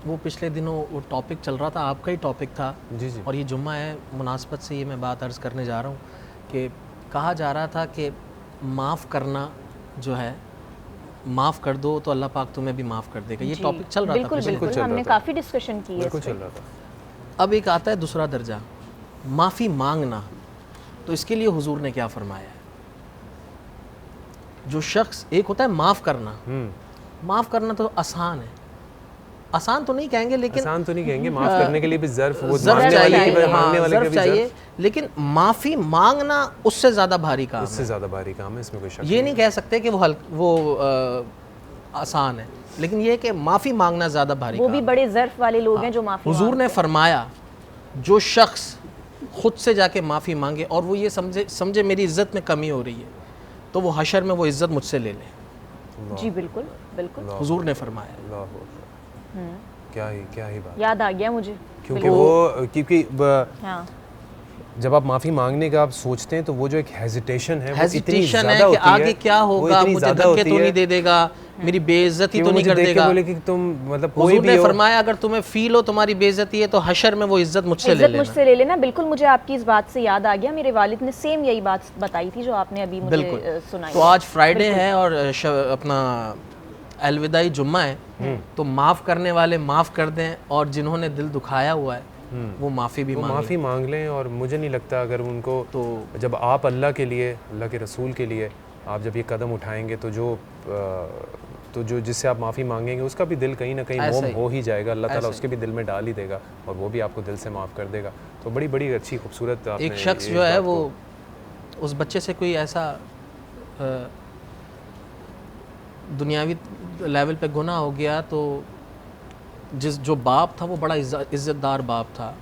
वो पिछले दिनों वो टॉपिक चल रहा था, आपका ही टॉपिक था। जी जी। और ये जुम्मा है, मुनासबत से ये मैं बात अर्ज़ करने जा रहा हूँ कि कहा जा रहा था कि माफ़ करना जो है, माफ़ कर दो तो अल्लाह पाक तुम्हें भी माफ़ कर देगा। ये जी, टॉपिक चल रहा था बिल्कुल पिछले बिल्कुल, चल हमने रहा था। काफ़ी डिस्कशन की है बिल्कुल इस चल पे। रहा था। अब एक आता है दूसरा दर्जा, माफ़ी मांगना। तो इसके लिए हुजूर ने क्या फरमाया है? जो शख्स, एक होता है माफ़ करना, माफ़ करना तो आसान है, आसान तो नहीं कहेंगे लेकिन आसान तो नहीं कहेंगे, माफ़ करने के लिए भी ज़र्फ़, वो ज़र्फ मांगने वाले चाहिए, की, मांगने वाले का ज़र्फ भी चाहिए, ज़र्फ़, लेकिन माफ़ी मांगना उससे ज़्यादा भारी काम उससे है। ज़्यादा भारी काम है, इसमें कोई शक ये नहीं कह सकते कि वो आसान है, लेकिन ये कि माफ़ी मांगना ज़्यादा भारी वो काम भी है। बड़े ज़र्फ वाले लोग हैं जो माफ़ी हुजूर ने मांगते हैं। फरमाया, जो शख्स खुद से जाके माफ़ी मांगे और वो ये समझे मेरी इज़्ज़त में कमी हो रही है, तो वो हशर में वो इज़्ज़त मुझसे ले ले। जी बिल्कुल बिल्कुल, हुजूर ने फरमाया। अल्लाह हू अकबर। क्या ही बात, याद आ गया मुझे। क्योंकि वो हाँ, जब आप माफ़ी मांगने का आप सोचते हैं तो वो जो एक हेजिटेशन है, वो इतनी हेजिटेशन ज़्यादा है कि होती आगे है, क्या वो होगा, इतनी मुझे ज़्यादा धक्के होती तो है नहीं दे देगा, मेरी बेइज्जती कि तो वो नहीं मुझे कर देख के देगा। बोले कि तुम मतलब कोई हुजूर भी ने हो। फरमाया, अगर तुम्हें फील हो तुम्हारी बेइज्जती है तो हशर में वो इज़्ज़त मुझसे ले इज़्ज़त लेना। मुझसे ले लेना। बिल्कुल, मुझे आपकी इस बात से याद आ गया, मेरे वालिद ने सेम यही बात बताई थी जो आपने अभी मुझे बिल्कुल। सुनाई तो है। आज फ्राइडे बिल्कुल। है और अपना अलविदाई जुम्मा है, तो माफ़ करने वाले माफ़ कर दें और जिन्होंने दिल दुखाया हुआ है वो माफ़ी भी वो मांगे। माफ़ी मांग लें। और मुझे नहीं लगता अगर उनको, तो जब आप अल्लाह के लिए, अल्लाह के रसूल के लिए आप जब ये कदम उठाएंगे तो जो जिससे आप माफ़ी मांगेंगे उसका भी दिल कहीं ना कहीं ऐसा मोम ही, हो ही जाएगा, अल्लाह ताला ऐसा उसके भी दिल में डाल ही देगा और वो भी आपको दिल से माफ़ कर देगा। तो बड़ी बड़ी अच्छी खूबसूरत आपने एक शख्स इस जो है बात वो को- उस बच्चे से कोई ऐसा दुनियावी लेवल पे गुनाह हो गया, तो जो बाप था वो बड़ा इज़्ज़तदार बाप था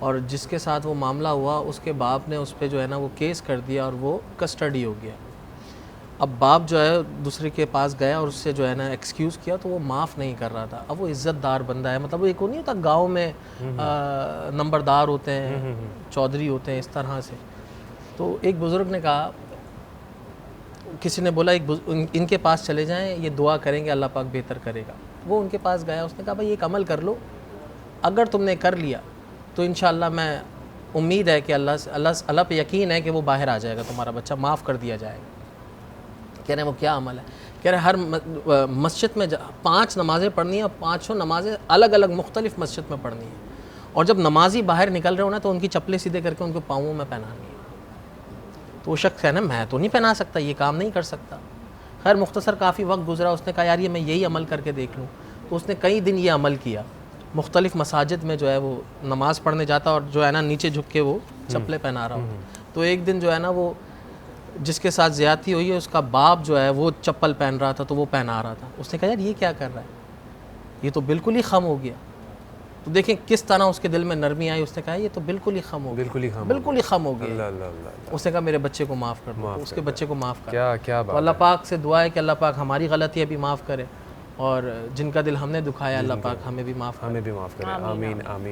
और जिसके साथ वो मामला हुआ उसके बाप ने उस पर जो है ना वो केस कर दिया और वो कस्टडी हो गया। अब बाप जो है दूसरे के पास गया और उससे जो है ना एक्सक्यूज़ किया, तो वो माफ़ नहीं कर रहा था। अब वो इज़्ज़तदार बंदा है, मतलब वो एक वो नहीं होता गाँव में नंबरदार होते हैं, चौधरी होते हैं, इस तरह से। तो एक बुज़ुर्ग ने कहा, किसी ने बोला इनके पास चले जाएं, ये दुआ करेंगे, अल्लाह पाक बेहतर करेगा। वो उनके पास गया, उसने कहा भाई एक अमल कर लो, अगर तुमने कर लिया तो इंशाअल्लाह मैं उम्मीद है कि अल्लाह पे यकीन है कि वो बाहर आ जाएगा, तुम्हारा बच्चा माफ़ कर दिया जाएगा। कह रहे हैं वो क्या अमल है? कह रहे हर मस्जिद में 5 नमाज़ें पढ़नी है और 5 नमाज़ें अलग अलग मुख्तलिफ मस्जिद में पढ़नी है, और जब नमाजी बाहर निकल रहे हो ना तो उनकी चप्पलें सीधे करके उनके पाँवों में पहनानी है। तो वो शख्स है ना, मैं तो नहीं पहना सकता, ये काम नहीं कर सकता। खैर मुख्तसर काफ़ी वक्त गुजरा, उसने कहा यार ये मैं यही अमल करके देख लूँ। तो उसने कई दिन ये अमल किया, मुख्तलिफ़ मसाजिद में जो है वो नमाज़ पढ़ने जाता और जो है ना नीचे झुक के वो चप्पलें पहना रहा होता। तो एक दिन जो है ना वो जिसके साथ ज़्यादती हुई है उसका बाप जो है वो चप्पल पहन रहा था तो वो पहना रहा था। उसने कहा यार ये क्या कर रहा है, ये तो बिल्कुल ही खम हो गया। तो देखें किस तरह उसके दिल में नरमी आई, उसने कहा ये तो बिल्कुल ही खम हो गया, बिल्कुल ही खम हो गया। अल्लाह अल्लाह अल्लाह। उसने कहा मेरे बच्चे को माफ़ कर दो, तो उसके बच्चे को माफ़ कर। क्या तो बात अल्लाह है। पाक से दुआ है कि अल्लाह पाक हमारी गलतियाँ भी माफ़ करे और जिनका दिल हमने दुखाया अल्लाह पाक हमें भी माफ़ करे। हमें भी माफ़ करें। आमीन आमीन।